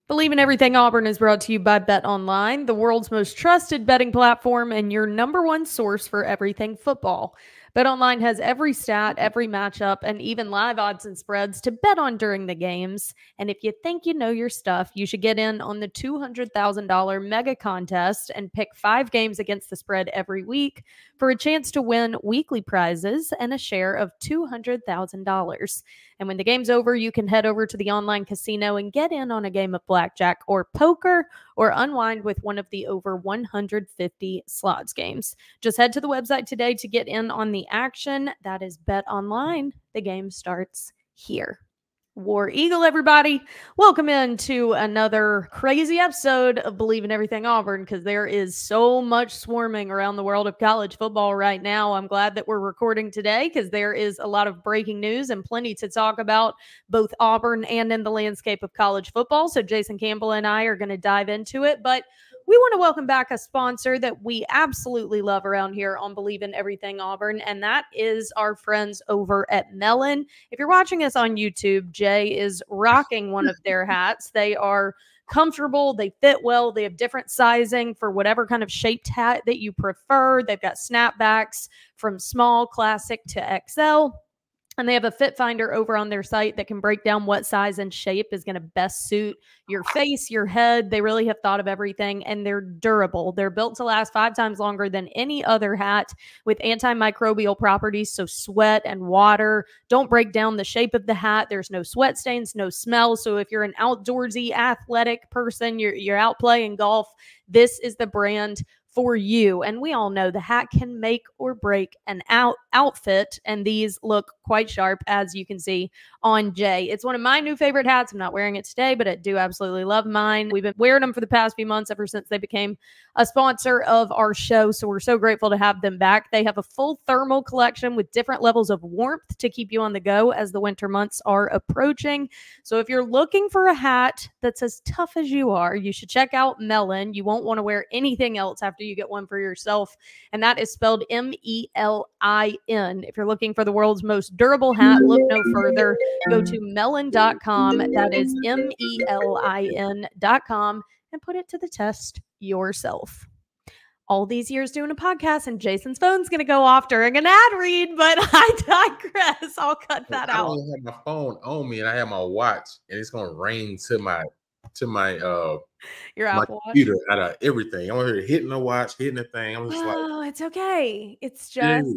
Bleav in Everything Auburn is brought to you by Bet Online, the world's most trusted betting platform and your #1 source for everything football. Bet Online has every stat, every matchup, and even live odds and spreads to bet on during the games. And if you think you know your stuff, you should get in on the $200,000 mega contest and pick 5 games against the spread every week for a chance to win weekly prizes and a share of $200,000. And when the game's over, you can head over to the online casino and get in on a game of blackjack or poker or unwind with one of the over 150 slots games. Just head to the website today to get in on the action. That is Bet Online. The game starts here. War Eagle, everybody. Welcome into another crazy episode of Bleav in Everything Auburn, because there is so much swarming around the world of college football right now. I'm glad that we're recording today because there is a lot of breaking news and plenty to talk about, both Auburn and in the landscape of college football. So Jason Campbell and I are going to dive into it, but we want to welcome back a sponsor that we absolutely love around here on Bleav in Everything Auburn, and that is our friends over at Melon. If you're watching us on YouTube, Jay is rocking one of their hats. They are comfortable, they fit well, they have different sizing for whatever kind of shaped hat that you prefer. They've got snapbacks from small, classic to XL. And they have a fit finder over on their site that can break down what size and shape is going to best suit your face, your head. They really have thought of everything, and they're durable. They're built to last 5 times longer than any other hat with antimicrobial properties. So sweat and water don't break down the shape of the hat. There's no sweat stains, no smell. So if you're an outdoorsy, athletic person, you're out playing golf, this is the brand for you. And we all know the hat can make or break an outfit, and these look quite sharp, as you can see on Jay. It's one of my new favorite hats. I'm not wearing it today, but I do absolutely love mine. We've been wearing them for the past few months, ever since they became a sponsor of our show, so we're so grateful to have them back. They have a full thermal collection with different levels of warmth to keep you on the go as the winter months are approaching. So if you're looking for a hat that's as tough as you are, you should check out Melon. You won't want to wear anything else after you get one for yourself, and that is spelled MELIN. If you're looking for the world's most durable hat, look no further. Go to melon.com. That is MELIN.com, and put it to the test yourself. All these years doing a podcast, and Jason's phone's going to go off during an ad read, but I digress. I'll cut that out. I don't have my phone on me, and I have my watch, and it's going to ring to my your Apple computer Watch? Out of everything. I'm over here hitting the watch, hitting the thing. I'm just it's okay. It's just...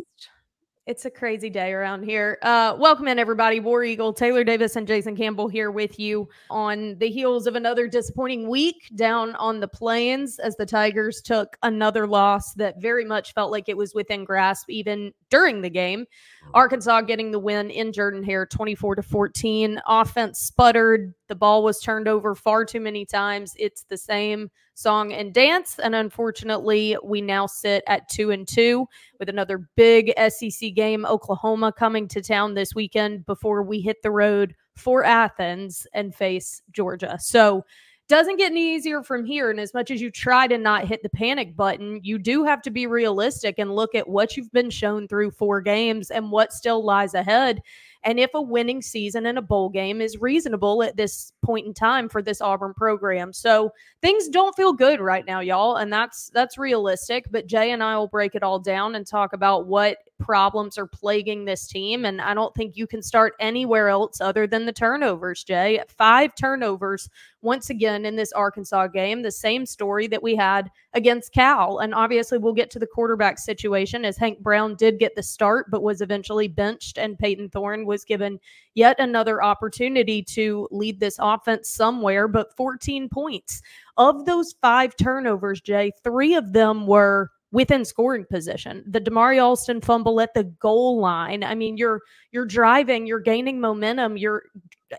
It's a crazy day around here. Welcome in, everybody. War Eagle, Taylor Davis, and Jason Campbell here with you on the heels of another disappointing week down on the plains, as the Tigers took another loss that very much felt like it was within grasp even during the game. Arkansas getting the win in Jordan-Hare, 24-14. Offense sputtered. The ball was turned over far too many times. It's the same song and dance, and unfortunately, we now sit at 2-2 with another big SEC game, Oklahoma, coming to town this weekend before we hit the road for Athens and face Georgia. So doesn't get any easier from here. And as much as you try to not hit the panic button, you do have to be realistic and look at what you've been shown through 4 games and what still lies ahead. And if a winning season in a bowl game is reasonable at this point in time for this Auburn program. So things don't feel good right now, y'all. And that's realistic. But Jay and I will break it all down and talk about what problems are plaguing this team. And I don't think you can start anywhere else other than the turnovers, Jay. 5 turnovers once again in this Arkansas game. The same story that we had against Cal. And obviously we'll get to the quarterback situation, as Hank Brown did get the start but was eventually benched, and Peyton Thorne was given yet another opportunity to lead this offense somewhere. But 14 points. Of those 5 turnovers, Jay, 3 of them were within scoring position. The Damari Alston fumble at the goal line. I mean, you're driving, you're gaining momentum, you're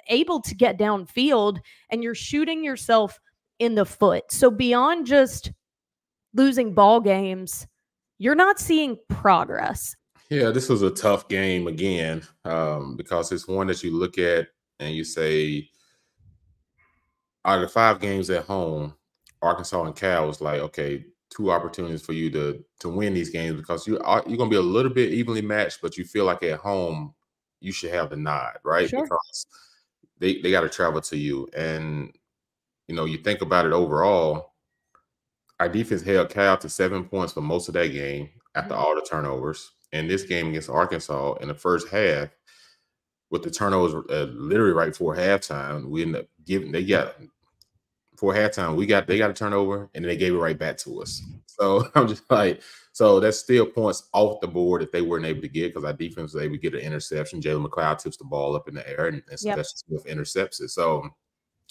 able to get downfield, and you're shooting yourself in the foot. So beyond just losing ball games, you're not seeing progress. Yeah, this was a tough game again, because it's one that you look at and you say, out of the 5 games at home, Arkansas and Cal was like, okay, 2 opportunities for you to win these games, because you're going to be a little bit evenly matched, but you feel like at home you should have the nod, right? Sure. Because they got to travel to you. And you think about it overall, our defense held Cal to 7 points for most of that game after all the turnovers. And this game against Arkansas in the first half, with the turnovers literally right before halftime, we ended up giving they got a turnover and then they gave it right back to us. So I'm just like, so that's still points off the board that they weren't able to get because our defense was able to get an interception. Jalen McLeod tips the ball up in the air and Sylvester Smith intercepts it. So,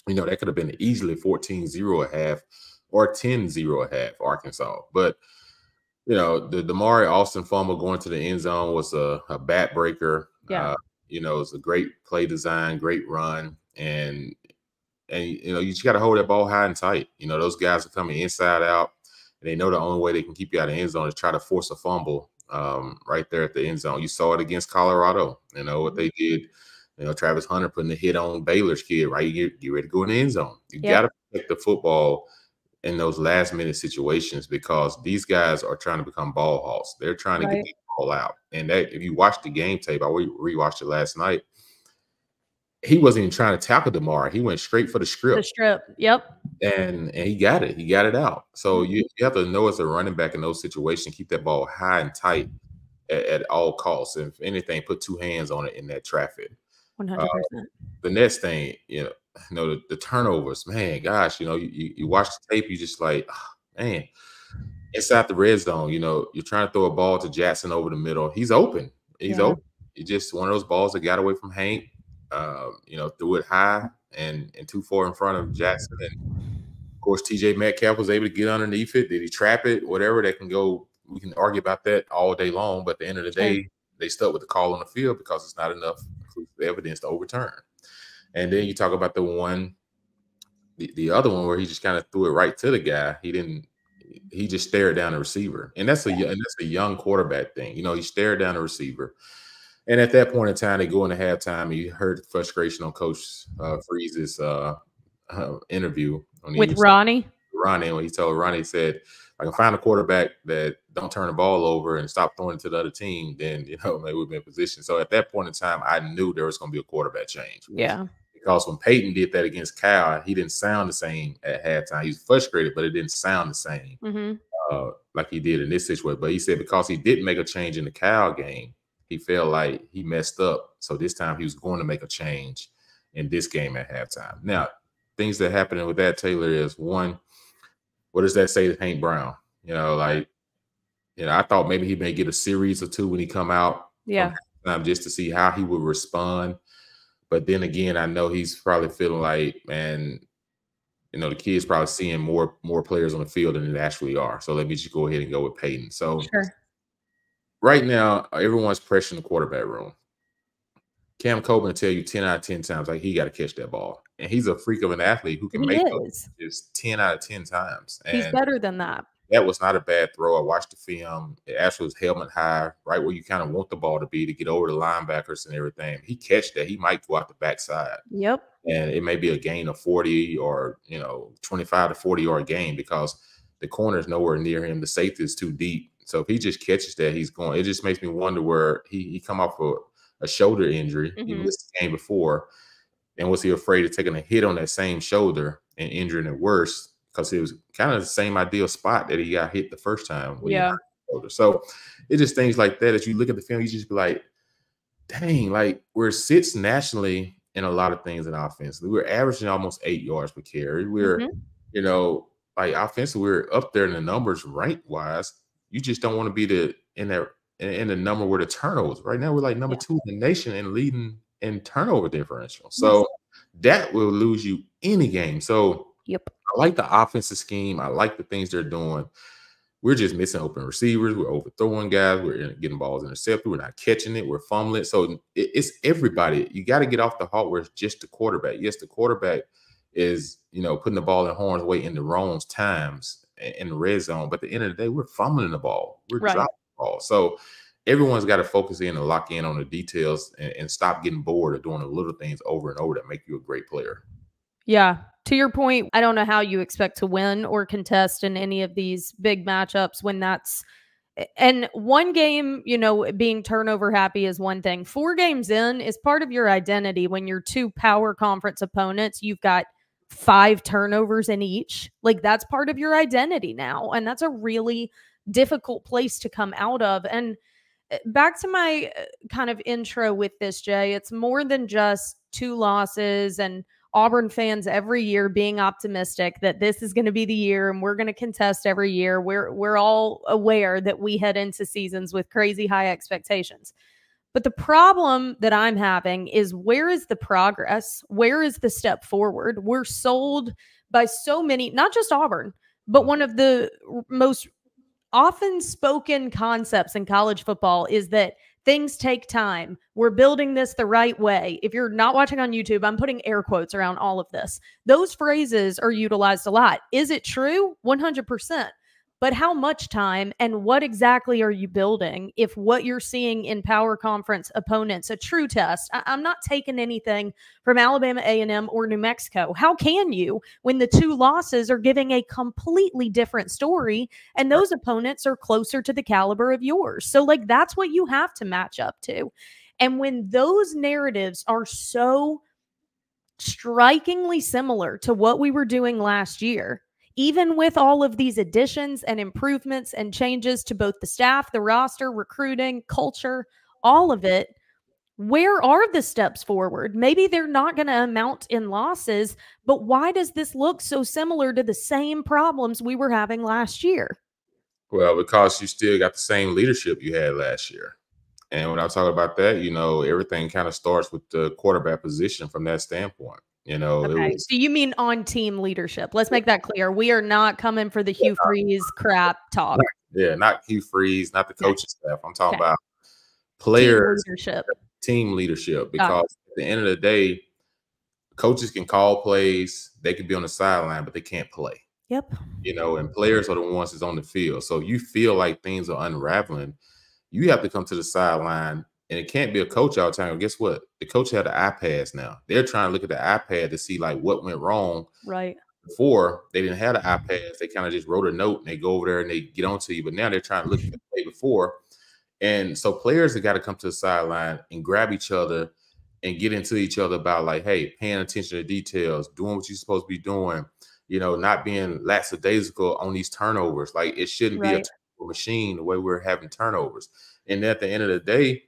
that could have been easily 14-0 at half or 10-0 at half, Arkansas. But, the Damari Austin fumble going to the end zone was a bat breaker. Yeah. It's a great play design, great run. And you just got to hold that ball high and tight. Those guys are coming inside out, and they know the only way they can keep you out of the end zone is try to force a fumble right there at the end zone. You saw it against Colorado. What they did. Travis Hunter putting the hit on Baylor's kid, right? You get ready to go in the end zone. You got to protect the football in those last-minute situations because these guys are trying to become ball hawks. They're trying to get the ball out. And that, if you watch the game tape, I rewatched it last night. He wasn't even trying to tackle Damari. He went straight for the strip. The strip, yep. And he got it. He got it out. So you have to know as a running back in those situations, keep that ball high and tight at all costs. And if anything, put two hands on it in that traffic. 100%. The next thing, the turnovers, man, gosh, you watch the tape, you just like, oh, man, inside the red zone, you're trying to throw a ball to Jackson over the middle. He's open. He's open. It's just one of those balls that got away from Hank. Threw it high and too far in front of Jackson. And of course, TJ Metcalf was able to get underneath it. Did he trap it? Whatever, that can go. We can argue about that all day long. But at the end of the day, they stuck with the call on the field because it's not enough evidence to overturn. And then you talk about the other one where he just kind of threw it right to the guy. He just stared down the receiver. And that's a young quarterback thing. He stared down the receiver. And at that point in time, they go into halftime, and you heard the frustration on Coach Freeze's interview with Ronnie. When he told Ronnie, he said, "I can find a quarterback that don't turn the ball over and stop throwing it to the other team, then maybe we'd be in position." So at that point in time, I knew there was going to be a quarterback change. Yeah. Because when Peyton did that against Cal, he didn't sound the same at halftime. He was frustrated, but it didn't sound the same like he did in this situation. But he said because he didn't make a change in the Cal game, he felt like he messed up. So this time he was going to make a change in this game at halftime. Now, things that happened with that, Taylor, is one, what does that say to Hank Brown? I thought maybe he may get a series or two when he come out from halftime just to see how he would respond. But then again, I know he's probably feeling like, man, the kid's probably seeing more players on the field than they actually are. So let me just go ahead and go with Peyton. So right now, everyone's pressuring the quarterback room. Cam Coburn will tell you 10 out of 10 times, like, he got to catch that ball. And he's a freak of an athlete who can make those just 10 out of 10 times. And he's better than that. That was not a bad throw. I watched the film. It actually was helmet high, right where you kind of want the ball to be to get over the linebackers and everything. He catch that, he might go out the backside. Yep. And it may be a gain of 40 or, 25 to 40-yard gain because the corner is nowhere near him. The safety is too deep. So if he just catches that, he's going. It just makes me wonder where he come off a shoulder injury. He missed the game before. And was he afraid of taking a hit on that same shoulder and injuring it worse? Because it was kind of the same ideal spot that he got hit the first time. When he hurt the shoulder. So it's just things like that. As you look at the film, you just be like, dang, like where it sits nationally in a lot of things in offense. We're averaging almost 8 yards per carry. We're, like offensively, we're up there in the numbers rank wise. You just don't want to be in the number where the turnovers. Right now, we're like number 2 in the nation and leading in turnover differential. So that will lose you any game. So I like the offensive scheme. I like the things they're doing. We're just missing open receivers. We're overthrowing guys. We're getting balls intercepted. We're not catching it. We're fumbling. So it's everybody. You got to get off the halt where it's just the quarterback. Yes, the quarterback is, putting the ball in harm's way in the wrong times in the red zone. But at the end of the day, we're fumbling the ball. We're dropping the ball. So everyone's got to focus in and lock in on the details and stop getting bored of doing the little things over and over that make you a great player. Yeah. To your point, I don't know how you expect to win or contest in any of these big matchups when that's – and one game, being turnover happy is one thing. 4 games in is part of your identity when you're 2 power conference opponents. You've got 5 turnovers in each. Like, that's part of your identity now. And that's a really difficult place to come out of. And back to my kind of intro with this, Jay, it's more than just 2 losses and Auburn fans every year being optimistic that this is going to be the year and we're going to contest every year. We're all aware that we head into seasons with crazy high expectations. But the problem that I'm having is, where is the progress? Where is the step forward? We're sold by so many, not just Auburn, but one of the most often spoken concepts in college football is that things take time. We're building this the right way. If you're not watching on YouTube, I'm putting air quotes around all of this. Those phrases are utilized a lot. Is it true? 100%. But how much time and what exactly are you building if what you're seeing in power conference opponents, a true test? I'm not taking anything from Alabama A&M or New Mexico. How can you when the 2 losses are giving a completely different story and those opponents are closer to the caliber of yours? So, like, that's what you have to match up to. And when those narratives are so strikingly similar to what we were doing last year, even with all of these additions and improvements and changes to both the staff, the roster, recruiting, culture, all of it, where are the steps forward? Maybe they're not going to amount in losses, but why does this look so similar to the same problems we were having last year? Well, because you still got the same leadership you had last year. And when I talk about that, everything kind of starts with the quarterback position from that standpoint. Okay. So you mean on team leadership? Let's make that clear. We are not coming for the Hugh Freeze crap talk. Yeah, not Hugh Freeze, not the coaching staff. I'm talking about players, team leadership. Because at the end of the day, coaches can call plays, they can be on the sideline, but they can't play. Yep. And players are the ones that's on the field. So if you feel like things are unraveling, you have to come to the sideline. And it can't be a coach all the time. Guess what? The coach had the iPads now. They're trying to look at the iPad to see like what went wrong. Right. Before, they didn't have the iPads. They kind of just wrote a note and they go over there and they get onto you. But now they're trying to look at the play before. And so players have got to come to the sideline and grab each other and get into each other about like, hey, paying attention to details, doing what you're supposed to be doing, not being lackadaisical on these turnovers. Like, it shouldn't be a turnover machine the way we're having turnovers. And at the end of the day,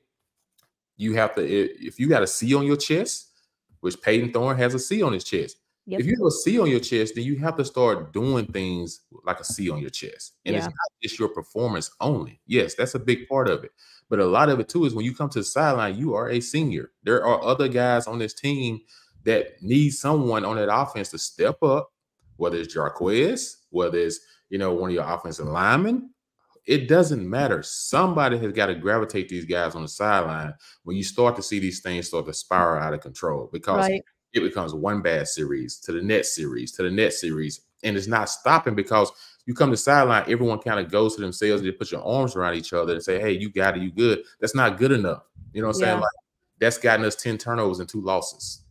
you have to, if you got a C on your chest, which Peyton Thorne has a C on his chest. Yep. If you have a C on your chest, then you have to start doing things like a C on your chest. And it's not just your performance only. Yes, that's a big part of it. But a lot of it too is when you come to the sideline, you are a senior. There are other guys on this team that need someone on that offense to step up, whether it's Jarquez, whether it's, one of your offensive linemen. It doesn't matter. Somebody has got to gravitate these guys on the sideline when you start to see these things start to spiral out of control, because it becomes one bad series to the next series to the next series. And it's not stopping, because you come to the sideline, everyone kind of goes to themselves and they put your arms around each other and say, hey, you got it, you good. That's not good enough. You know what I'm saying? Like, that's gotten us 10 turnovers and 2 losses.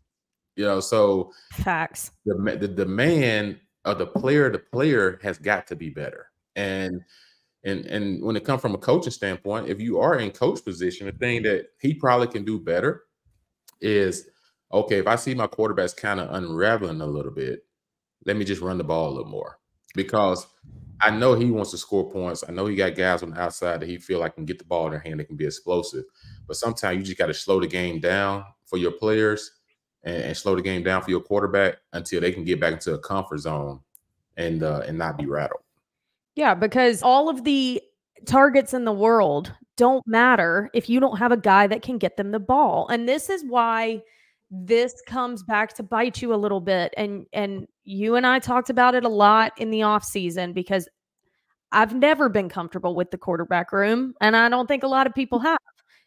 So facts. The demand of the player has got to be better. And when it comes from a coaching standpoint, if you are in coach position, the thing that he probably can do better is, okay, if I see my quarterbacks kind of unraveling a little bit, let me just run the ball a little more, because I know he wants to score points. I know he got guys on the outside that he feel like can get the ball in their hand, that can be explosive. But sometimes you just got to slow the game down for your players and slow the game down for your quarterback until they can get back into a comfort zone and not be rattled. Yeah, because all of the targets in the world don't matter if you don't have a guy that can get them the ball. And this is why this comes back to bite you a little bit. And you and I talked about it a lot in the offseason, because I've never been comfortable with the quarterback room, and I don't think a lot of people have.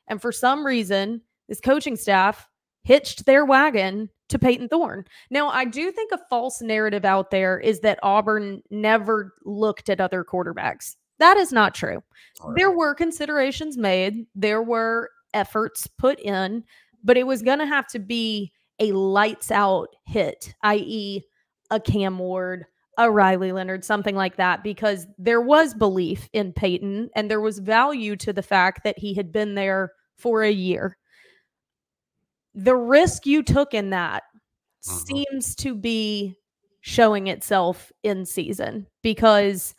And for some reason, this coaching staff hitched their wagon to Peyton Thorne. Now, I do think a false narrative out there is that Auburn never looked at other quarterbacks. That is not true. There were considerations made. There were efforts put in, but it was going to have to be a lights out hit, i.e. a Cam Ward, a Riley Leonard, something like that, because there was belief in Peyton and there was value to the fact that he had been there for a year. The risk you took in that seems to be showing itself in season because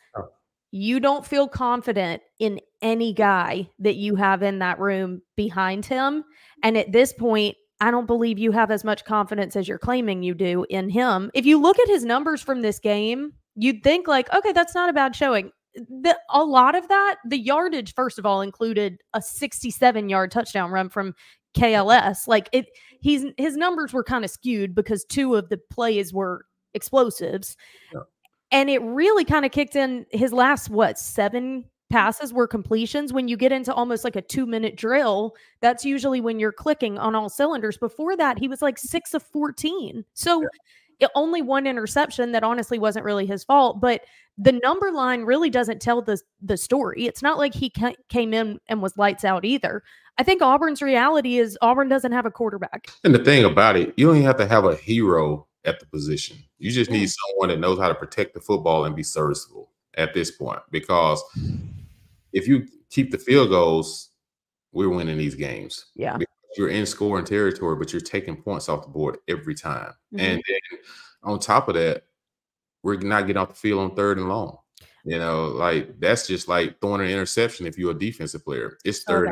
you don't feel confident in any guy that you have in that room behind him. And at this point, I don't believe you have as much confidence as you're claiming you do in him. If you look at his numbers from this game, you'd think like, okay, that's not a bad showing. A lot of that, the yardage, first of all, included a 67-yard touchdown run from KLS. Like his numbers were kind of skewed because 2 of the plays were explosives. Yeah. And it really kind of kicked in his last, 7 passes were completions. When you get into almost like a 2-minute drill, that's usually when you're clicking on all cylinders. Before that, he was like 6 of 14. So only 1 interception that honestly wasn't really his fault. But the number line really doesn't tell the story. It's not like he came in and was lights out either. I think Auburn's reality is Auburn doesn't have a quarterback. And the thing about it, you don't even have to have a hero at the position. You just need someone that knows how to protect the football and be serviceable at this point. Because if you keep the field goals, we're winning these games. Yeah. Because you're in scoring territory, but you're taking points off the board every time. Mm-hmm. And then on top of that, we're not getting off the field on 3rd and long. You know, like that's just like throwing an interception if you're a defensive player. It's so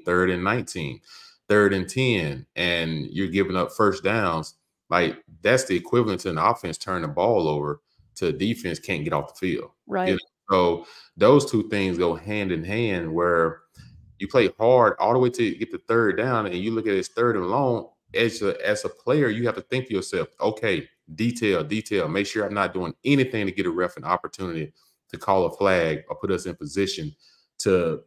3rd and 19, 3rd and 10, and you're giving up first downs. Like that's the equivalent to an offense turning the ball over to a defense can't get off the field. Right. You know? So those 2 things go hand in hand where you play hard all the way to get the 3rd down and you look at it's 3rd and long. As a player, you have to think to yourself, okay, detail. Make sure I'm not doing anything to get a ref an opportunity to call a flag or put us in position to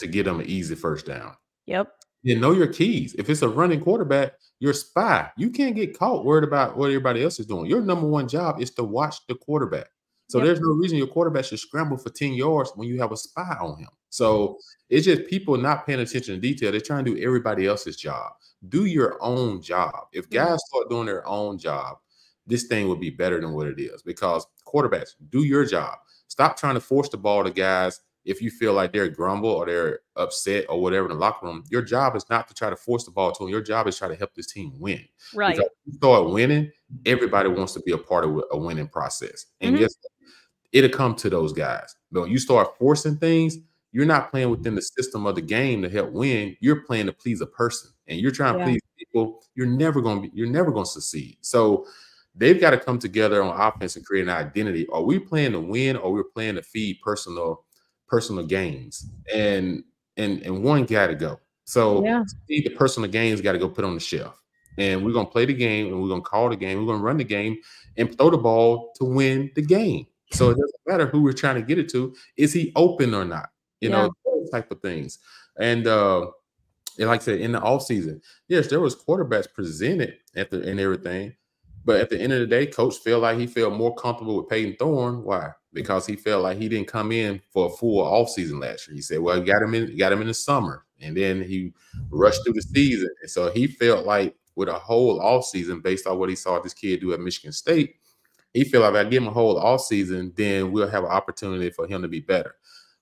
get them an easy first down. Yep. You know your keys. If it's a running quarterback, you're a spy. You can't get caught worried about what everybody else is doing. Your number 1 job is to watch the quarterback. So there's no reason your quarterback should scramble for 10 yards when you have a spy on him. So it's just people not paying attention to detail. They're trying to do everybody else's job. Do your own job. If guys start doing their own job, this thing would be better than what it is because quarterbacks, do your job. Stop trying to force the ball to guys if you feel like they're grumble or they're upset or whatever in the locker room. Your job is not to try to force the ball to them. Your job is to try to help this team win. Right. Because if you start winning, everybody wants to be a part of a winning process. And guess what? It'll come to those guys. But when you start forcing things, you're not playing within the system of the game to help win. You're playing to please a person, and you're trying to please people. You're never going to succeed. So they've got to come together on offense and create an identity. Are we playing to win, or we're playing to feed personal gains? And one got to go. So the personal gains got to go put on the shelf. And we're going to play the game, and we're going to call the game. We're going to run the game and throw the ball to win the game. So it doesn't matter who we're trying to get it to. Is he open or not? You know, those type of things. And like I said, in the offseason, yes, there was quarterbacks presented and everything. But at the end of the day, coach felt like he felt more comfortable with Peyton Thorne. Why? Because he felt like he didn't come in for a full offseason last year. He said, well, got him in the summer. And then he rushed through the season. And so he felt like with a whole offseason, based on what he saw this kid do at Michigan State, he felt like if I give him a whole offseason, then we'll have an opportunity for him to be better.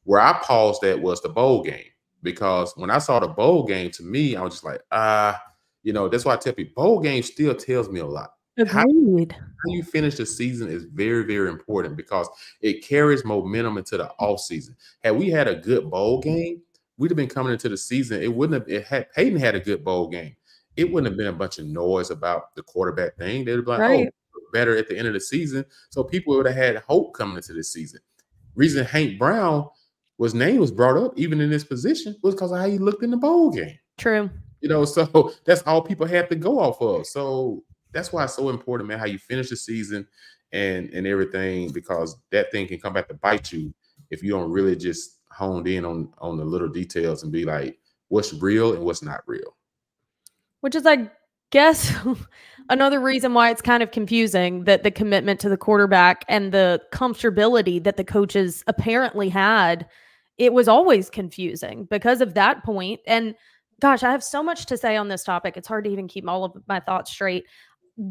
Where I paused at was the bowl game, because when I saw the bowl game, to me, I was just like, that's why I tell people bowl game still tells me a lot. Agreed. How you finish the season is very, very important because it carries momentum into the offseason. Had we had a good bowl game, we'd have been coming into the season. It wouldn't have. Had Peyton had a good bowl game, it wouldn't have been a bunch of noise about the quarterback thing. They'd be like, better at the end of the season. So people would have had hope coming into this season. Reason Hank Brown name was brought up even in this position was because of how he looked in the bowl game. True. So that's all people had to go off of. So that's why it's so important, man, how you finish the season and everything, because that thing can come back to bite you if you don't really just honed in on the little details and be like, what's real and what's not real. Which is, I guess, another reason why it's kind of confusing that the commitment to the quarterback and the comfortability that the coaches apparently had, it was always confusing because of that point. And gosh, I have so much to say on this topic. It's hard to even keep all of my thoughts straight.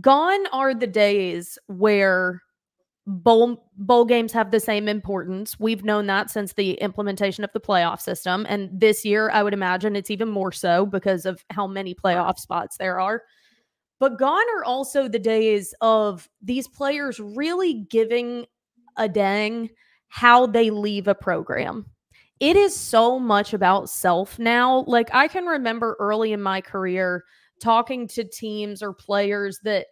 Gone are the days where bowl games have the same importance. We've known that since the implementation of the playoff system. And this year, I would imagine it's even more so because of how many playoff spots there are. But gone are also the days of these players really giving a dang how they leave a program. It is so much about self now. Like, I can remember early in my career talking to teams or players that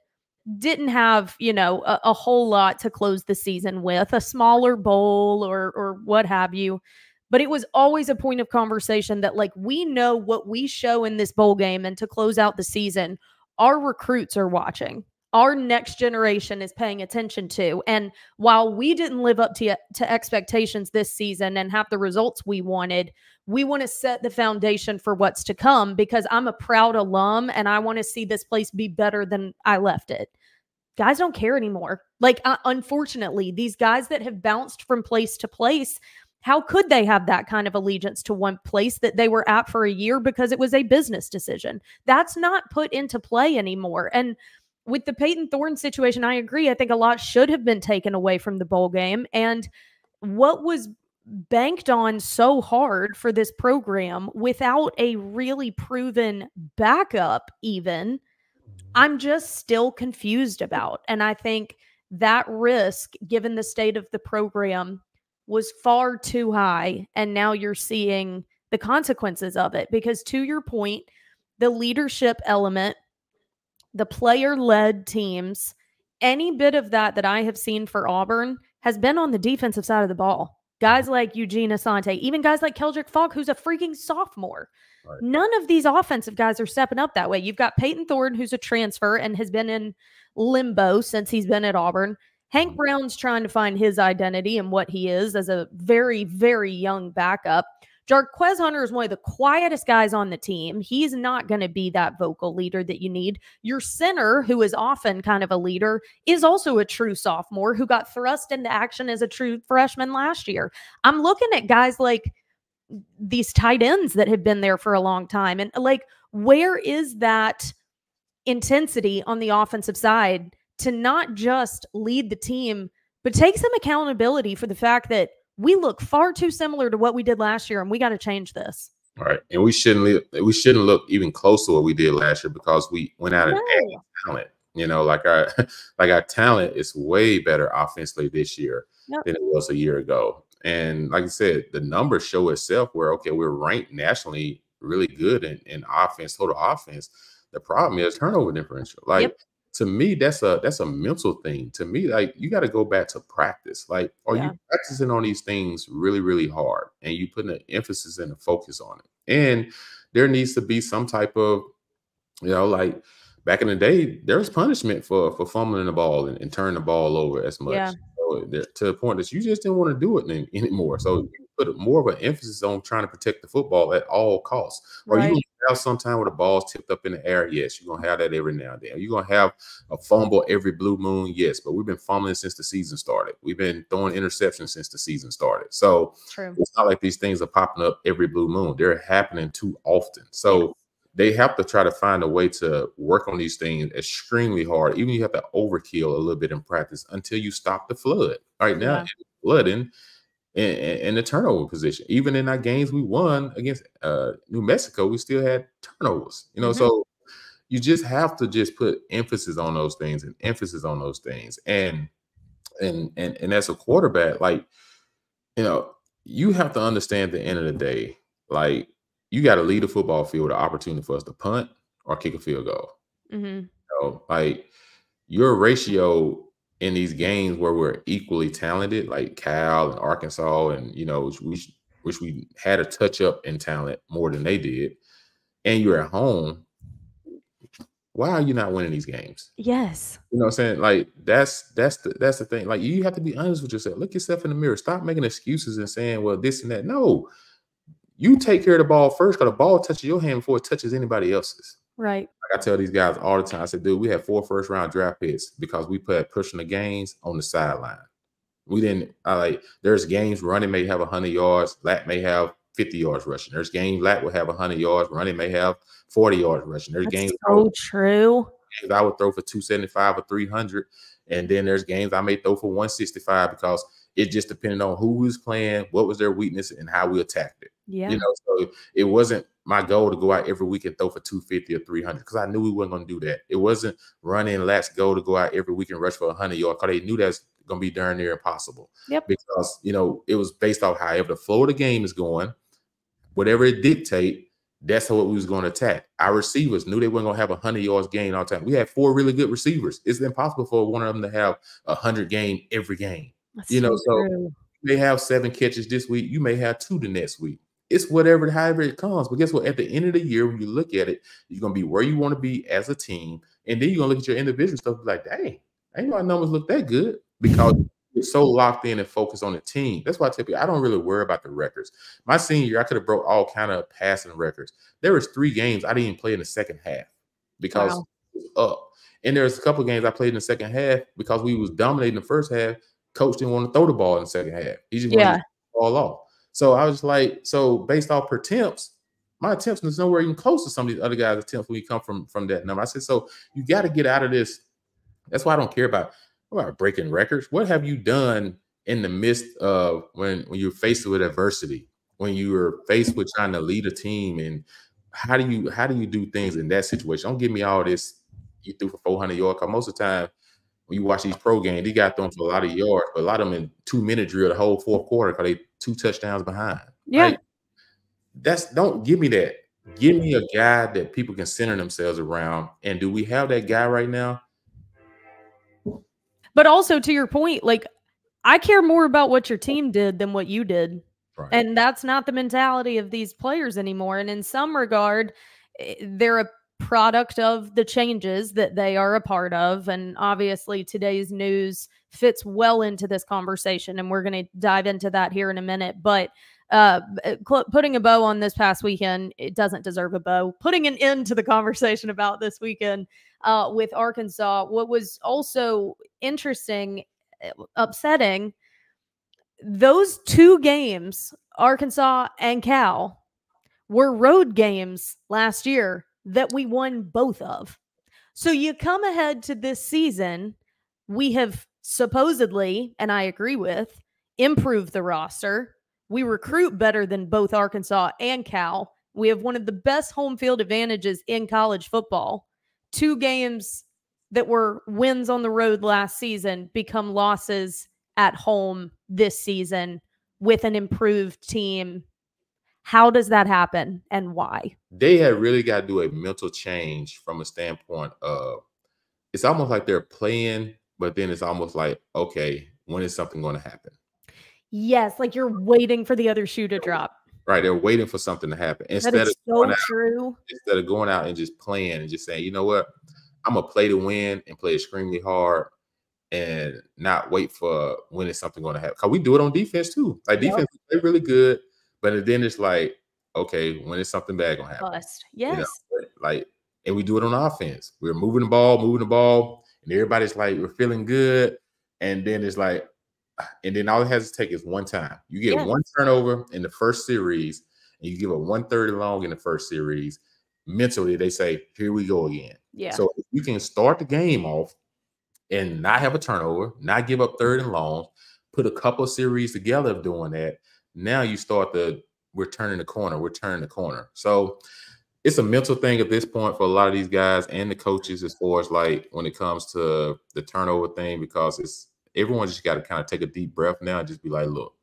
didn't have, a whole lot to close the season with, a smaller bowl or what have you. But it was always a point of conversation that, like, we know what we show in this bowl game, and to close out the season, our recruits are watching. Our next generation is paying attention to. And while we didn't live up to expectations this season and have the results we wanted, we want to set the foundation for what's to come, because I'm a proud alum and I want to see this place be better than I left it. Guys don't care anymore. Like, unfortunately, these guys that have bounced from place to place, how could they have that kind of allegiance to one place that they were at for a year because it was a business decision? That's not put into play anymore. And with the Peyton Thorne situation, I agree. I think a lot should have been taken away from the bowl game. And what was banked on so hard for this program without a really proven backup, even, I'm just still confused about. And I think that risk, given the state of the program, was far too high. And now you're seeing the consequences of it. Because, to your point, the leadership element, the player-led teams, any bit of that I have seen for Auburn has been on the defensive side of the ball. Guys like Eugene Asante, even guys like Keldrick Falk, who's a freaking sophomore. Right. None of these offensive guys are stepping up that way. You've got Peyton Thorne, who's a transfer and has been in limbo since he's been at Auburn. Hank Brown's trying to find his identity and what he is as a very, very young backup. Jarquez Hunter is one of the quietest guys on the team. He's not going to be that vocal leader that you need. Your center, who is often kind of a leader, is also a true sophomore who got thrust into action as a true freshman last year. I'm looking at guys like these tight ends that have been there for a long time. And, like, where is that intensity on the offensive side to not just lead the team, but take some accountability for the fact that we look far too similar to what we did last year, and we got to change this. All right. And we shouldn't look even close to what we did last year, because we went out and added talent. Like our talent is way better offensively this year than it was a year ago. And like I said, the numbers show itself where, okay, we're ranked nationally really good in offense, total offense. The problem is turnover differential. Like, to me, that's a mental thing. To me, like, you got to go back to practice. Like, are you practicing on these things really, really hard, and you putting an emphasis and a focus on it? And there needs to be some type of, like back in the day, there was punishment for fumbling the ball and turning the ball over as much. Yeah. So to the point that you just didn't want to do it anymore. So you put more of an emphasis on trying to protect the football at all costs. Or you have some time where the ball's tipped up in the air. Yes, you're gonna have that every now and then. You're gonna have a fumble every blue moon. Yes, but we've been fumbling since the season started. We've been throwing interceptions since the season started. So it's not like these things are popping up every blue moon. They're happening too often. So they have to try to find a way to work on these things extremely hard. Even you have to overkill a little bit in practice until you stop the flood. Right now, it's flooding in the turnover position. Even in our games we won against New Mexico, we still had turnovers. So you just have to just put emphasis on those things and emphasis on those things. And as a quarterback, like, you have to understand at the end of the day, like, you got to lead the football field with an opportunity for us to punt or kick a field goal. Like, your ratio in these games where we're equally talented, like Cal and Arkansas, and which we had a touch up in talent more than they did, and you're at home, why are you not winning these games? Yes. You know what I'm saying? Like, that's the thing. Like, you have to be honest with yourself. Look yourself in the mirror. Stop making excuses and saying, well, this and that. No. You take care of the ball first, because the ball touches your hand before it touches anybody else's. Right. Like I tell these guys all the time, I said, dude, we had 4 first-round draft picks because we put pushing the games on the sideline. We didn't there's games running may have 100 yards, Lat may have 50 yards rushing. There's games Lat will have 100 yards, running may have 40 yards rushing. There's games true. Games I would throw for 275 or 300, and then there's games I may throw for 165 because it just depended on who was playing, what was their weakness, and how we attacked it. Yeah. So it wasn't my goal to go out every week and throw for 250 or 300 because I knew we weren't going to do that. It wasn't running let's go to go out every week and rush for 100 yards because they knew that's going to be darn near impossible. Yep. Because, it was based off however the flow of the game is going, whatever it dictate, that's what we was going to attack. Our receivers knew they weren't going to have 100 yards gain all the time. We had 4 really good receivers. It's impossible for one of them to have 100 game every game. That's so true. You may have 7 catches this week. You may have 2 the next week. It's however it comes. But guess what? At the end of the year, when you look at it, you're going to be where you want to be as a team. And then you're going to look at your individual stuff and be like, dang, I ain't know our numbers look that good because you're so locked in and focused on the team. That's why I tell people I don't really worry about the records. My senior year, I could have broke all kind of passing records. There was 3 games I didn't even play in the second half because it was up. And there's a couple of games I played in the second half because we was dominating the first half. Coach didn't want to throw the ball in the second half. He just wanted to ball off. So I was like, so based off per attempts, my attempts was nowhere even close to some of these other guys' attempts when we come from that number. I said, so you got to get out of this. That's why I don't care about breaking records. What have you done in the midst of when you're faced with adversity, when you were faced with trying to lead a team, and how do you do things in that situation? Don't give me all this. You threw for 400 yards. Because most of the time, when you watch these pro games, they got thrown for a lot of yards, but a lot of them in 2-minute drill the whole fourth quarter because they 2 touchdowns behind. Yeah. Like, don't give me that. Give me a guy that people can center themselves around. And do we have that guy right now? But also to your point, like, I care more about what your team did than what you did. Right. And that's not the mentality of these players anymore. And in some regard, they're a product of the changes that they are a part of. And obviously today's news fits well into this conversation, and we're going to dive into that here in a minute. But putting a bow on this past weekend, it doesn't deserve a bow. Putting an end to the conversation about this weekend with Arkansas, what was also interesting, upsetting, those 2 games, Arkansas and Cal, were road games last year that we won both of. So you come ahead to this season, we have supposedly, and I agree with, improved the roster. We recruit better than both Arkansas and Cal. We have one of the best home field advantages in college football. 2 games that were wins on the road last season become losses at home this season with an improved team. How does that happen and why? They had really got to do a mental change from a standpoint of it's almost like they're playing, but then it's almost like, okay, when is something going to happen? Yes, like you're waiting for the other shoe to drop. Right, they're waiting for something to happen. Instead of going out and just playing and just saying, you know what, I'm going to play to win and play extremely hard and not wait for when is something going to happen. Because we do it on defense too. Like defense, they're really good. But then it's like, okay, when is something bad gonna happen? Bust. Yes. And we do it on offense. We're moving the ball, and everybody's like, we're feeling good. And then it's like, and then all it has to take is one time. You get 1 turnover in the first series, and you give a 130 long in the first series. Mentally, they say, here we go again. Yeah. So if you can start the game off and not have a turnover, not give up 3rd and long, put a couple of series together of doing that. Now you start we're turning the corner. So it's a mental thing at this point for a lot of these guys and the coaches as far as like when it comes to the turnover thing, because everyone just got to kind of take a deep breath now and just be like, look,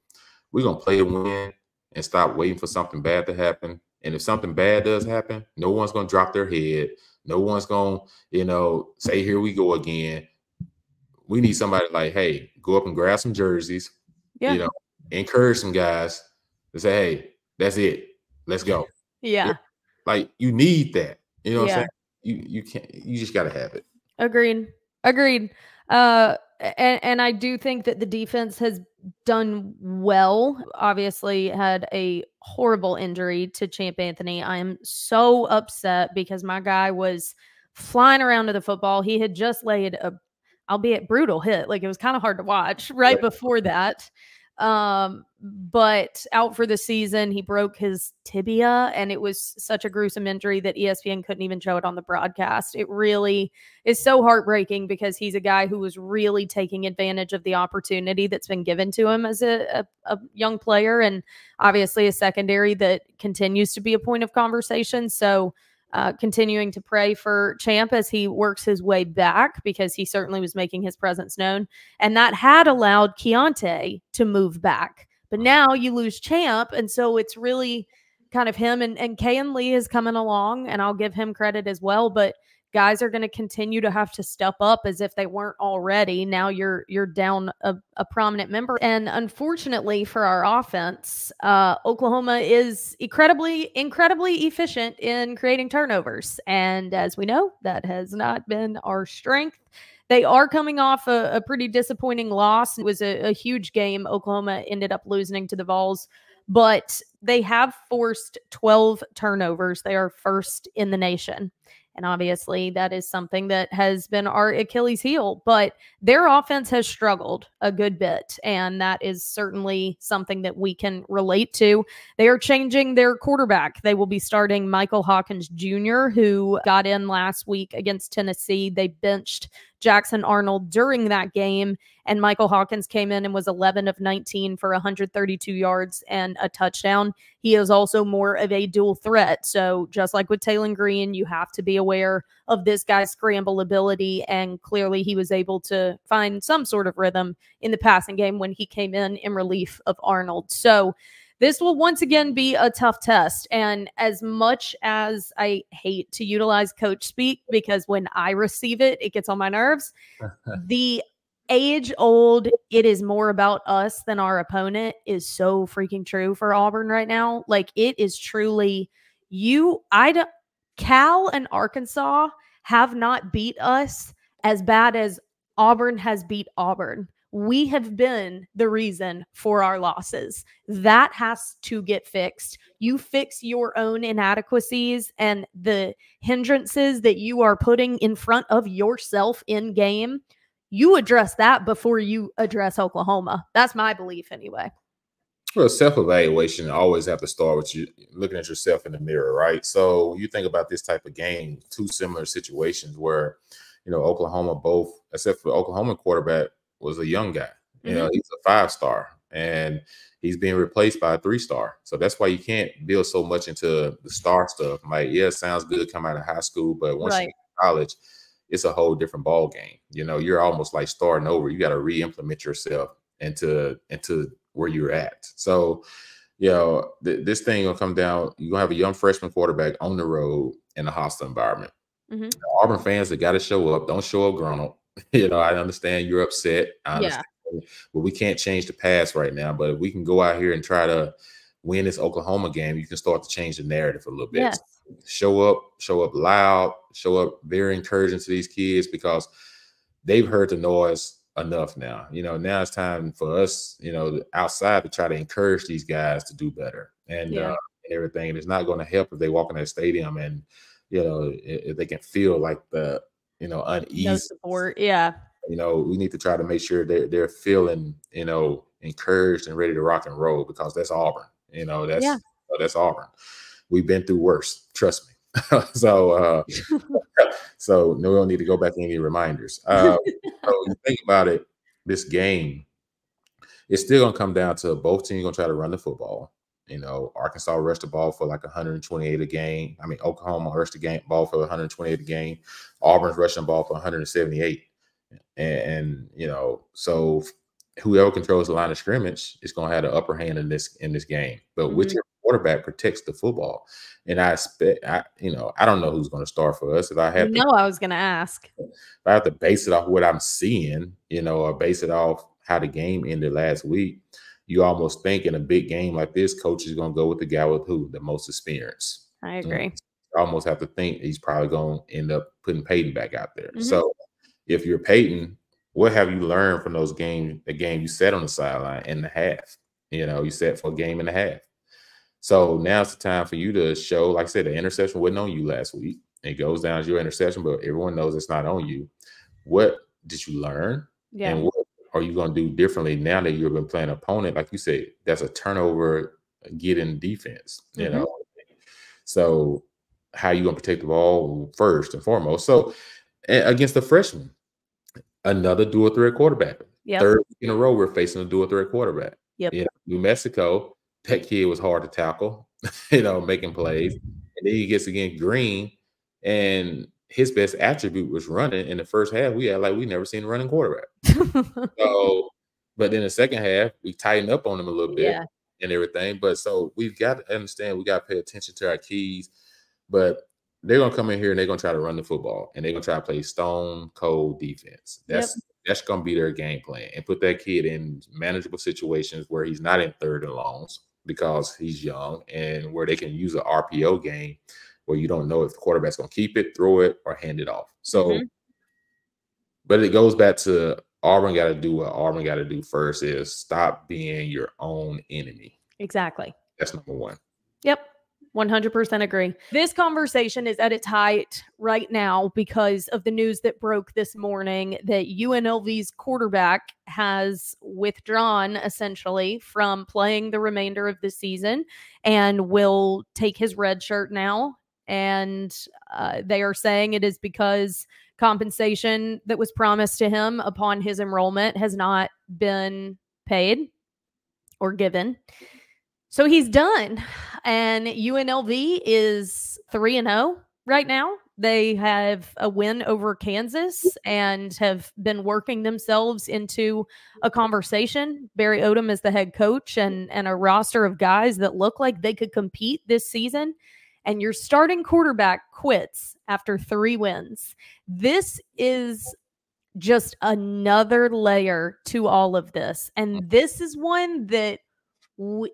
we're going to play to win and stop waiting for something bad to happen. And if something bad does happen, no one's going to drop their head. No one's going to, say, here we go again. We need somebody like, hey, go up and grab some jerseys, encourage some guys to say, hey, that's it. Let's go. Yeah. Like you need that. You know what I'm saying? You just got to have it. Agreed. And I do think that the defense has done well. Obviously had a horrible injury to Champ Anthony. I am so upset because my guy was flying around to the football. He had just laid a, albeit brutal hit. Like it was kind of hard to watch right before that. But out for the season. He broke his tibia, and it was such a gruesome injury that ESPN couldn't even show it on the broadcast. It really is so heartbreaking because he's a guy who was really taking advantage of the opportunity that's been given to him as a young player, and obviously a secondary that continues to be a point of conversation. So continuing to pray for Champ as he works his way back, because he certainly was making his presence known. And that had allowed Keontae to move back. But now you lose Champ, and so it's really kind of him. And Kayan Lee is coming along, and I'll give him credit as well. But guys are going to continue to have to step up as if they weren't already. Now you're down a prominent member. And unfortunately for our offense, Oklahoma is incredibly efficient in creating turnovers. And as we know, that has not been our strength. They are coming off a pretty disappointing loss. It was a huge game. Oklahoma ended up losing to the Vols, but they have forced 12 turnovers. They are first in the nation. And obviously that is something that has been our Achilles heel, but their offense has struggled a good bit. And that is certainly something that we can relate to. They are changing their quarterback. They will be starting Michael Hawkins Jr., who got in last week against Tennessee. They benched Jackson Arnold during that game, and Michael Hawkins came in and was 11 of 19 for 132 yards and a touchdown. He is also more of a dual threat. So just like with Taylon Green, you have to be aware of this guy's scramble ability, and clearly he was able to find some sort of rhythm in the passing game when he came in relief of Arnold. So this will once again be a tough test. And as much as I hate to utilize coach speak, because when I receive it, it gets on my nerves, the age-old, it is more about us than our opponent, is so freaking true for Auburn right now. Like, it is truly Cal and Arkansas have not beat us as bad as Auburn has beat Auburn. We have been the reason for our losses. That has to get fixed. You fix your own inadequacies and the hindrances that you are putting in front of yourself in game. You address that before you address Oklahoma. That's my belief anyway. Well, self-evaluation always have to start with you looking at yourself in the mirror, right? So you think about this type of game, two similar situations where, Oklahoma both, except for Oklahoma quarterback, was a young guy. He's a 5-star, and he's being replaced by a 3-star. So that's why you can't build so much into the star stuff. Like, yeah, it sounds good coming out of high school, but once you get to college, it's a whole different ball game. You're almost like starting over. You got to re-implement yourself into where you're at. So, this thing will come down. You're gonna have a young freshman quarterback on the road in a hostile environment. Auburn fans that got to show up. Don't show up grown. I understand you're upset. I understand, but we can't change the past right now. But if we can go out here and try to win this Oklahoma game, you can start to change the narrative a little bit. Yes. Show up loud, show up very encouraging to these kids, because they've heard the noise enough now. Now it's time for us, outside, to try to encourage these guys to do better and everything. And it's not going to help if they walk in that stadium and, if they can feel like the, unease. No support. Yeah. We need to try to make sure they're feeling, encouraged and ready to rock and roll, because that's Auburn. That's Auburn. We've been through worse. Trust me. So no, we don't need to go back to any reminders. So you think about it, this game, it's still going to come down to both teams going to try to run the football. Arkansas rushed the ball for like 128 a game. I mean, Oklahoma rushed the ball for 128 a game. Auburn's rushing the ball for 178. And so whoever controls the line of scrimmage is going to have the upper hand in this game. But whichever quarterback protects the football. And I expect, I don't know who's going to start for us. If I have I was going to ask. If I have to base it off what I'm seeing, or base it off how the game ended last week, you almost think in a big game like this, coach is going to go with the guy with the most experience. I agree. You almost have to think he's probably going to end up putting Peyton back out there. So if you're Peyton, what have you learned from those games? The game you sat on the sideline in the half, you sat for a game and a half. So now's the time for you to show, like I said, the interception wasn't on you last week. It goes down as your interception, but everyone knows it's not on you. What did you learn? Yeah. And are you going to do differently now that you've been playing an opponent? Like you said, that's a turnover getting defense, you know? So how you going to protect the ball first and foremost? So against the freshman, another dual threat quarterback. Yep. Third week in a row, we're facing a dual threat quarterback. Yep. You know, New Mexico, that kid was hard to tackle, you know, making plays. And then he gets against Green, and his best attribute was running. In the first half, we had like we never seen a running quarterback. So, but then the second half, we tightened up on him a little bit and everything. But so we've got to understand, we got to pay attention to our keys. But they're gonna come in here and they're gonna try to run the football, and they're gonna try to play stone cold defense. That's gonna be their game plan, and put that kid in manageable situations where he's not in third and longs because he's young, and where they can use an RPO game where you don't know if the quarterback's gonna keep it, throw it, or hand it off. So, but it goes back to Auburn got to do what Auburn got to do first is stop being your own enemy. Exactly. That's number one. Yep. 100% agree. This conversation is at its height right now because of the news that broke this morning that UNLV's quarterback has withdrawn essentially from playing the remainder of the season and will take his red shirt now. And they are saying it is because compensation that was promised to him upon his enrollment has not been paid or given. So he's done. And UNLV is 3-0 right now. They have a win over Kansas and have been working themselves into a conversation. Barry Odom is the head coach and a roster of guys that look like they could compete this season. And your starting quarterback quits after 3 wins. This is just another layer to all of this. And this is one that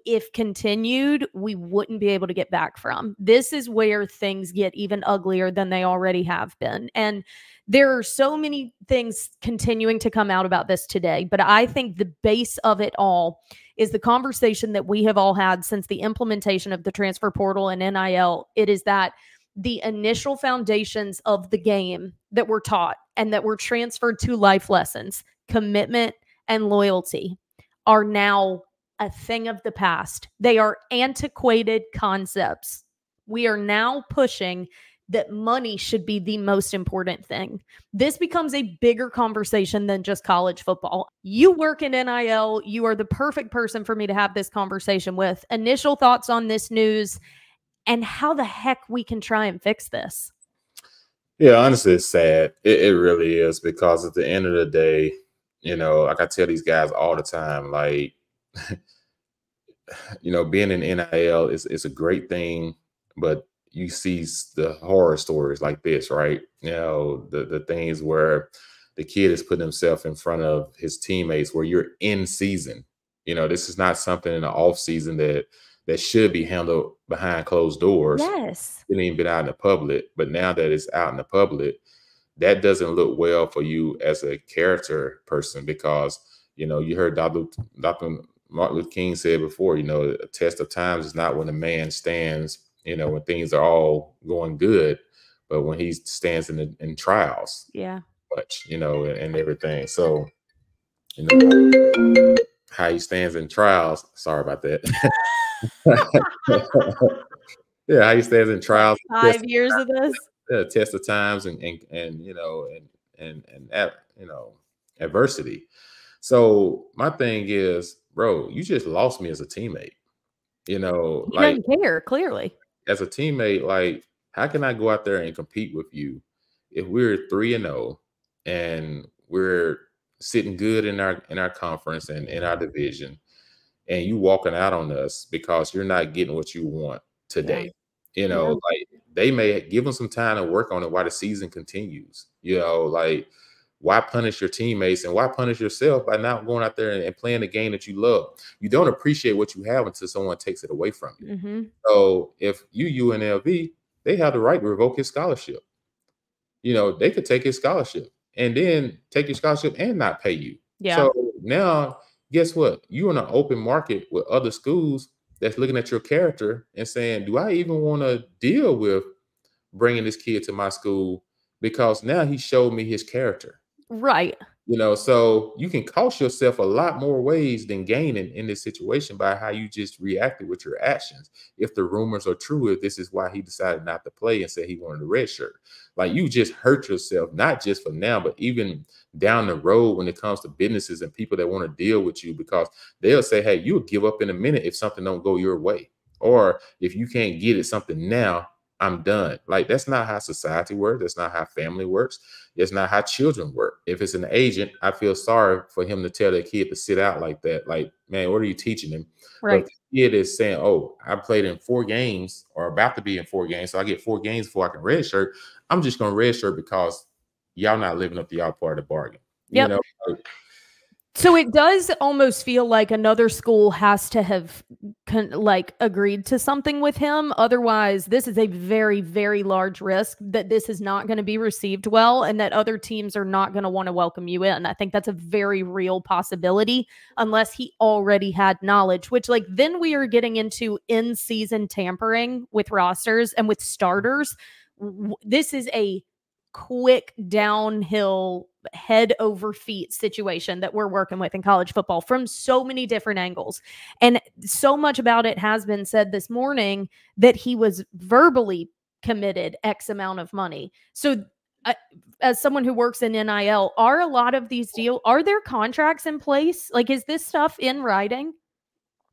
if continued, we wouldn't be able to get back from. This is where things get even uglier than they already have been. And there are so many things continuing to come out about this today, but I think the base of it all is the conversation that we have all had since the implementation of the transfer portal and NIL. It is that the initial foundations of the game that were taught and that were transferred to life lessons, commitment and loyalty, are now a thing of the past. They are antiquated concepts. We are now pushing that money should be the most important thing. This becomes a bigger conversation than just college football. You work in NIL. You are the perfect person for me to have this conversation with. Initial thoughts on this news and how the heck we can try and fix this. Yeah, honestly, it's sad. It really is, because at the end of the day, you know, like I tell these guys all the time, like, you know, being in NIL is a great thing, but you see the horror stories like this, right? You know, the things where the kid is putting himself in front of his teammates where you're in season. You know, this is not something in the off season that should be handled behind closed doors. Yes. It ain't even been out in the public, but now that it's out in the public, that doesn't look well for you as a character person, because, you know, you heard Dr. Martin Luther King said before, you know, a test of times is not when a man stands, you know, when things are all going good, but when he stands in trials. Yeah. Much, you know, and everything. So, you know, how he stands in trials. Sorry about that. Yeah, how he stands in trials. 5 years of this. Test of times and you know and you know, adversity. So my thing is, bro, you just lost me as a teammate. You know, He like, doesn't care, clearly. as a teammate, like, how can I go out there and compete with you if we're 3-0 and we're sitting good in our conference and in our division, and you walking out on us because you're not getting what you want today? You know, like, they may give them some time to work on it while the season continues. You know, like, why punish your teammates and why punish yourself by not going out there and playing the game that you love? You don't appreciate what you have until someone takes it away from you. So if you UNLV, they have the right to revoke his scholarship. You know, they could take his scholarship and then take your scholarship and not pay you. Yeah. So now, guess what? You're in an open market with other schools that's looking at your character and saying, do I even want to deal with bringing this kid to my school? Because now he showed me his character. Right. So you can cost yourself a lot more ways than gaining in this situation by how you just reacted with your actions. If the rumors are true, if this is why he decided not to play and said he wanted a red shirt, like you just hurt yourself, not just for now, but even down the road when it comes to businesses and people that want to deal with you, because they'll say, hey, you'll give up in a minute if something don't go your way. Or if you can't get it something now, I'm done. Like, that's not how society works. That's not how family works. It's not how children work. If it's an agent, I feel sorry for him to tell their kid to sit out like that. Like, man, what are you teaching him? Right. But the kid is saying, oh, I played in 4 games or about to be in 4 games, so I get 4 games before I can redshirt. I'm just going to redshirt because y'all not living up to y'all part of the bargain. Yep. So it does almost feel like another school has to have agreed to something with him. Otherwise, this is a very, very large risk that this is not going to be received well and that other teams are not going to want to welcome you in. I think that's a very real possibility unless he already had knowledge, which then we are getting into in-season tampering with rosters and with starters. This is a quick downhill head over feet situation that we're working with in college football from so many different angles. And so much about it has been said this morning that he was verbally committed X amount of money. So as someone who works in NIL, are a lot of these deals, are there contracts in place? Like, is this stuff in writing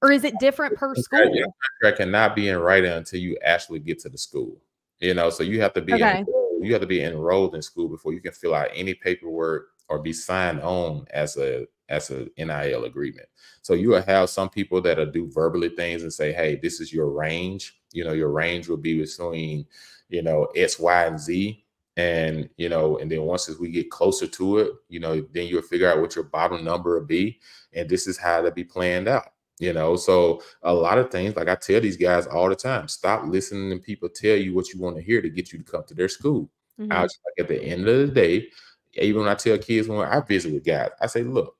or is it different per school? Your contract cannot be in writing until you actually get to the school. So you have to be enrolled in school before you can fill out any paperwork or be signed on as a NIL agreement. So you will have some people that'll do verbally things and say, hey, this is your range. Your range will be between, X, Y, and Z. And, and then once we get closer to it, then you'll figure out what your bottom number will be. And this is how to be planned out. So a lot of things, like I tell these guys all the time, stop listening to people tell you what you want to hear to get you to come to their school. I was at the end of the day, even when I tell kids when I visit with guys, I say, look,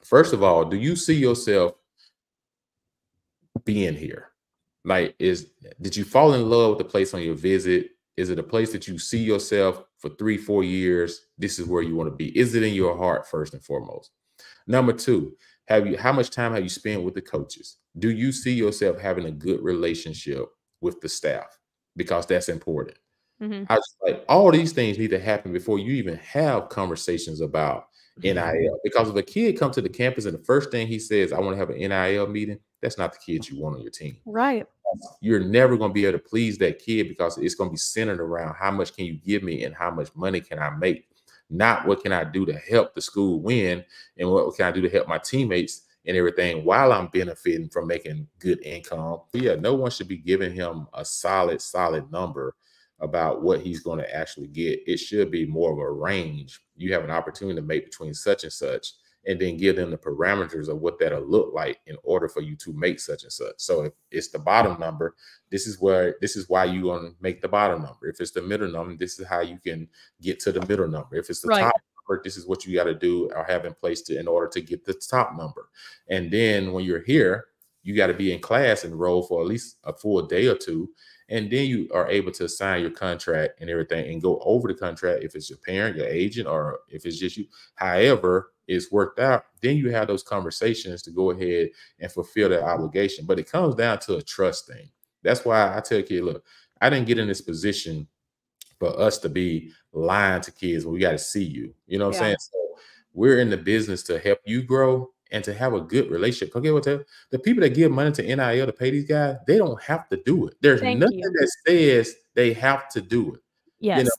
first of all, do you see yourself being here? Like, did you fall in love with the place on your visit? Is it a place that you see yourself for 3-4 years? This is where you want to be. Is it in your heart first and foremost? Number 2, how much time have you spent with the coaches? Do you see yourself having a good relationship with the staff? Because that's important. I was like, all these things need to happen before you even have conversations about NIL. Because if a kid comes to the campus and the first thing he says, I want to have an NIL meeting, that's not the kid you want on your team. Right. You're never going to be able to please that kid because it's going to be centered around how much can you give me and how much money can I make? Not what can I do to help the school win and what can I do to help my teammates and everything while I'm benefiting from making good income. But yeah, no one should be giving him a solid number about what he's going to actually get. It should be more of a range. You have an opportunity to make between such and such, and then give them the parameters of what that'll look like in order for you to make such and such. So if it's the bottom number, this is why you're going to make the bottom number. If it's the middle number, this is how you can get to the middle number. If it's the top number, this is what you got to do or have in place in order to get the top number. And then when you're here, you got to be in class and enroll for at least a full day or 2. And then you are able to sign your contract and everything and go over the contract if it's your parent, your agent, or if it's just you. However it's worked out, then you have those conversations to go ahead and fulfill that obligation. But it comes down to a trust thing. That's why I tell kids, look, I didn't get in this position for us to be lying to kids when we got to see you. You know what I'm saying? So we're in the business to help you grow and to have a good relationship. Okay, what the people that give money to NIL to pay these guys, they don't have to do it. There's nothing that says they have to do it. Yes.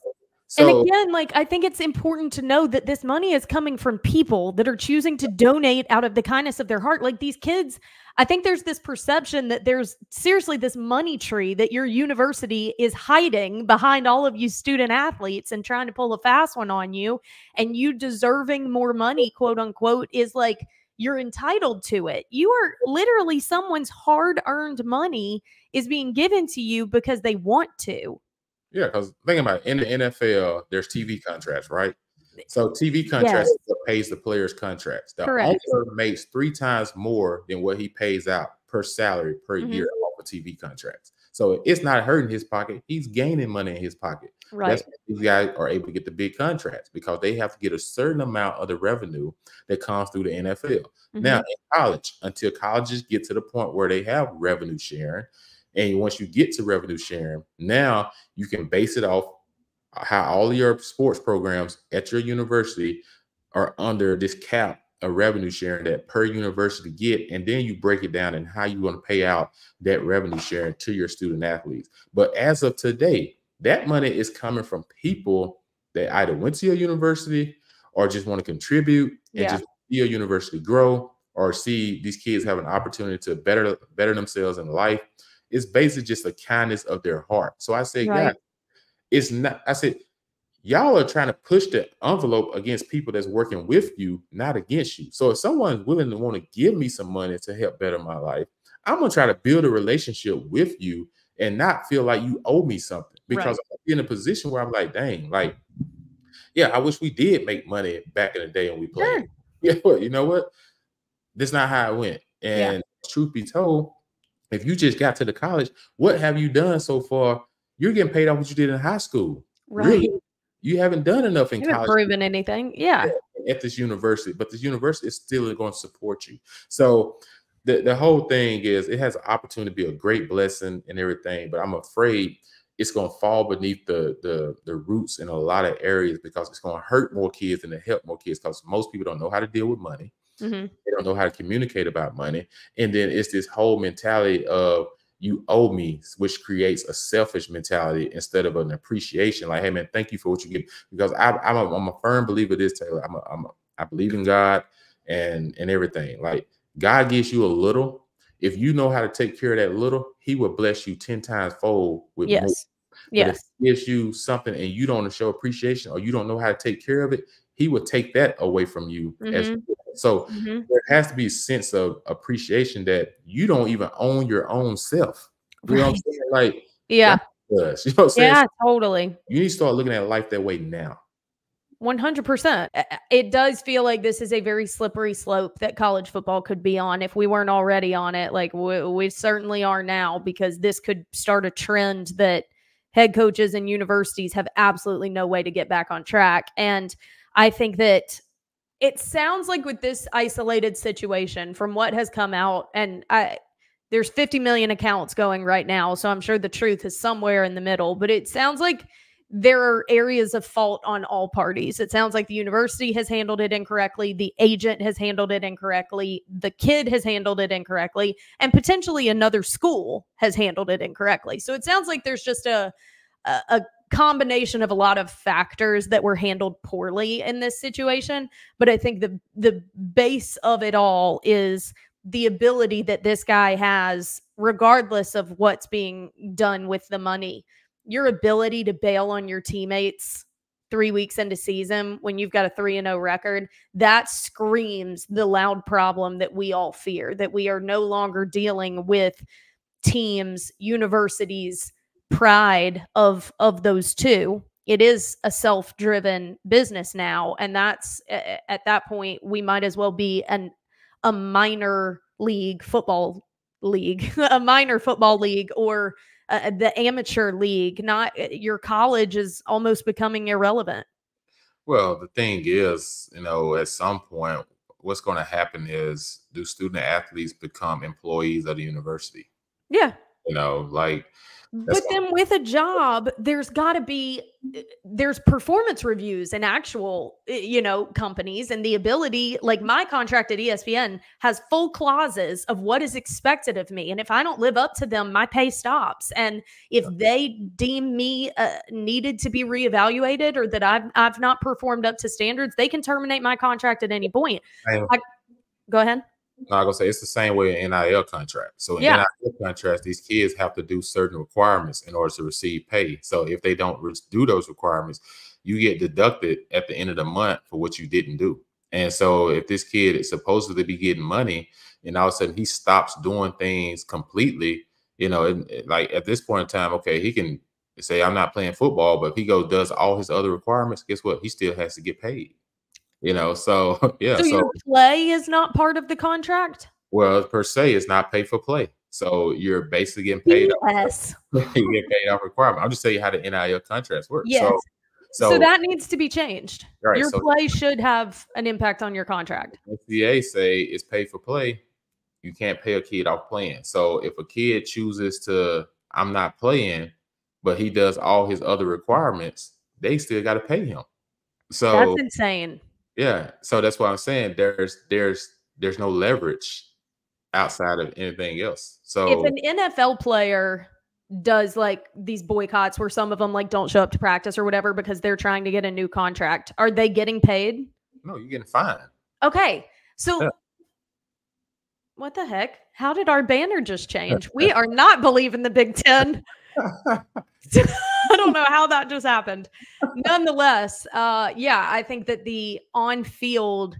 So, and again, I think it's important to know that this money is coming from people that are choosing to donate out of the kindness of their heart. Like these kids, I think there's this perception that there's seriously this money tree that your university is hiding behind all of you student athletes and trying to pull a fast one on you, and you deserving more money, quote unquote, is like, you're entitled to it. You are literally someone's hard-earned money is being given to you because they want to. Yeah, because think about it, in the NFL, there's TV contracts, right? So TV contracts is what pays the players' contracts. The owner makes 3 times more than what he pays out per salary per year off of TV contracts. So it's not hurting his pocket. He's gaining money in his pocket. That's Right. why these guys are able to get the big contracts because they have to get a certain amount of the revenue that comes through the NFL. Now, Mhm. in college, until colleges get to the point where they have revenue sharing, and once you get to revenue sharing, now you can base it off how all your sports programs at your university are under this cap of revenue sharing that per university get, and then you break it down and how you're going to pay out that revenue sharing to your student athletes. But as of today, that money is coming from people that either went to your university or just want to contribute and Yeah. just see your university grow or see these kids have an opportunity to better themselves in life. It's basically just a kindness of their heart. So I say, God, Right. it's not, I said, y'all are trying to push the envelope against people that's working with you, not against you. So if someone's willing to want to give me some money to help better my life, I'm gonna try to build a relationship with you and not feel like you owe me something because Right. I'm in a position where I'm like, dang, like, yeah, I wish we did make money back in the day when we played. Sure. Yeah, but you know what? That's not how it went. Yeah. And truth be told, if you just got to the college, what have you done so far? You're getting paid off what you did in high school. Right. Really, you haven't done enough in You haven't college proven anything. Yeah. at this university, but this university is still going to support you. So the whole thing is it has an opportunity to be a great blessing and everything, but I'm afraid it's going to fall beneath the roots in a lot of areas because it's going to hurt more kids than to help more kids because most people don't know how to deal with money. Mhm. They don't know how to communicate about money. And then it's this whole mentality of you owe me, which creates a selfish mentality instead of an appreciation. Like, hey man, thank you for what you give. Because I'm a firm believer of this, Taylor. I believe in God and everything. Like God gives you a little. If you know how to take care of that little, He will bless you 10 times fold with more. Yes. But if Yes. He gives you something and you don't show appreciation or you don't know how to take care of it, He will take that away from you as Mhm. well. So Mhm. there has to be a sense of appreciation that you don't even own your own self. You know what I'm Right. saying? Like Yeah. God does. You know what I'm saying? Yeah, So totally. you need to start looking at life that way now. 100%. It does feel like this is a very slippery slope that college football could be on if we weren't already on it. Like we certainly are now because this could start a trend that head coaches and universities have absolutely no way to get back on track. And I think that it sounds like with this isolated situation from what has come out, and there's 50 million accounts going right now, so I'm sure the truth is somewhere in the middle, but it sounds like there are areas of fault on all parties. It sounds like the university has handled it incorrectly, the agent has handled it incorrectly, the kid has handled it incorrectly, and potentially another school has handled it incorrectly. So it sounds like there's just a combination of a lot of factors that were handled poorly in this situation. But I think the base of it all is the ability that this guy has, regardless of what's being done with the money, your ability to bail on your teammates 3 weeks into season when you've got a 3-0 record, that screams the loud problem that we all fear, that we are no longer dealing with teams, universities, pride of those two. It is a self-driven business now, and that's at that point we might as well be a minor league football league, a minor football league, or the amateur league. Not your college is almost becoming irrelevant. Well, the thing is, at some point, what's going to happen is do student athletes become employees of the university? Yeah. Like that's But then with a job, there's got to be there's performance reviews and actual companies, and the ability, like my contract at ESPN has full clauses of what is expected of me, and if I don't live up to them, my pay stops. And if they deem me needed to be reevaluated or that I've not performed up to standards, they can terminate my contract at any point. Go ahead. No, I'm gonna say it's the same way in NIL contracts. So in Yeah. NIL contracts, these kids have to do certain requirements in order to receive pay. So if they don't do those requirements, you get deducted at the end of the month for what you didn't do. And so if this kid is supposedly be getting money, and all of a sudden he stops doing things completely, like at this point in time, okay, he can say I'm not playing football, but if he does all his other requirements, guess what? He still has to get paid. So yeah, So your so play is not part of the contract? well, per se, it's not pay for play. So you're basically getting paid. Yes. You get paid off requirement. I'll just tell you how the NIL contracts work. Yes. So So that needs to be changed. right, Your so play should have an impact on your contract. NCAA say it's pay for play. You can't pay a kid off playing. So if a kid chooses to, I'm not playing, but he does all his other requirements, they still got to pay him. So that's insane. Yeah. So that's what I'm saying. There's no leverage outside of anything else. So if an NFL player does like these boycotts where some of them like don't show up to practice or whatever because they're trying to get a new contract, are they getting paid? No, you're getting fined. Okay. So what the heck? How did our banner just change? We are not Bleav in the Big Ten. I don't know how that just happened. Nonetheless, yeah, I think that the on-field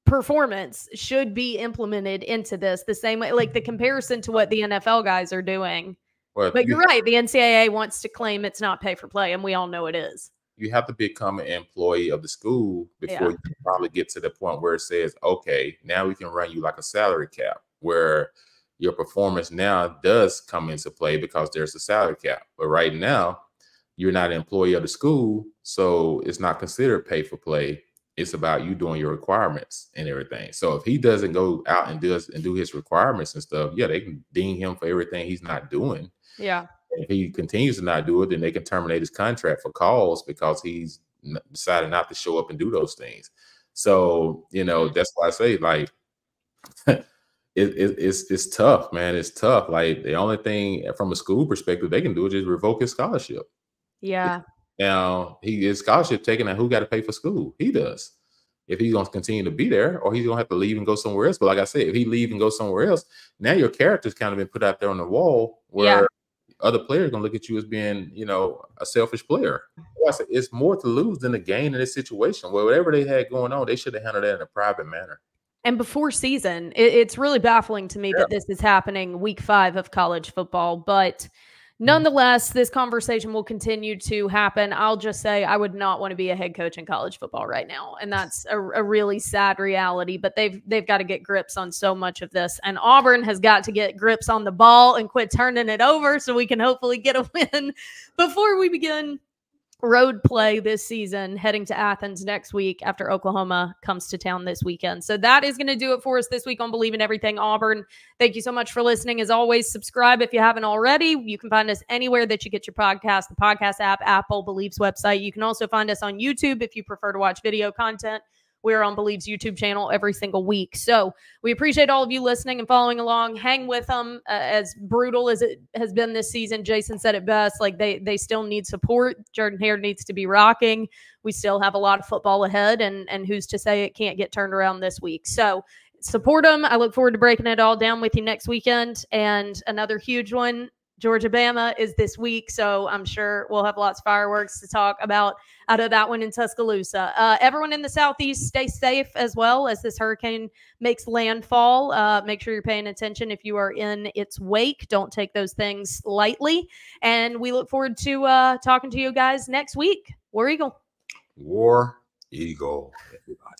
performance should be implemented into this the same way, like the comparison to what the NFL guys are doing. Well, but you're right. The NCAA wants to claim it's not pay for play, and we all know it is. You have to become an employee of the school before you can probably get to the point where it says, okay, now we can run you like a salary cap, where your performance now does come into play because there's a salary cap. But right now, you're not an employee of the school, so it's not considered pay for play. It's about you doing your requirements and everything. So if he doesn't go out and do his requirements and stuff, yeah, they can ding him for everything he's not doing. Yeah. If he continues to not do it, then they can terminate his contract for cause because he's decided not to show up and do those things. So, you know, that's why I say, like, it's tough, man. It's tough. Like, the only thing from a school perspective they can do is just revoke his scholarship. Yeah. Now, his scholarship taken, and who got to pay for school? He does. If he's going to continue to be there, or he's going to have to leave and go somewhere else. But like I said, if he leave and go somewhere else, now your character's kind of been put out there on the wall where other players are going to look at you as being, you know, a selfish player. It's more to lose than to gain in this situation. Well, whatever they had going on, they should have handled that in a private manner. And before season, it's really baffling to me that this is happening week 5 of college football. But nonetheless, this conversation will continue to happen. I'll just say I would not want to be a head coach in college football right now. And that's a really sad reality. But they've got to get grips on so much of this. And Auburn has got to get grips on the ball and quit turning it over so we can hopefully get a win before we begin road play this season, heading to Athens next week after Oklahoma comes to town this weekend. So that is going to do it for us this week on Bleav in Everything Auburn. Thank you so much for listening. As always, subscribe if you haven't already. You can find us anywhere that you get your podcast, the podcast app, Apple, Bleav's website. You can also find us on YouTube if you prefer to watch video content. We're on Bleav's YouTube channel every single week. So we appreciate all of you listening and following along. Hang with them. As brutal as it has been this season, Jason said it best. Like they still need support. Jordan Hare needs to be rocking. We still have a lot of football ahead, and who's to say it can't get turned around this week. So support them. I look forward to breaking it all down with you next weekend. And another huge one, Georgia-Bama is this week, so I'm sure we'll have lots of fireworks to talk about out of that one in Tuscaloosa. Everyone in the Southeast, stay safe as well as this hurricane makes landfall. Make sure you're paying attention if you are in its wake. Don't take those things lightly. And we look forward to talking to you guys next week. War Eagle. War Eagle, everybody.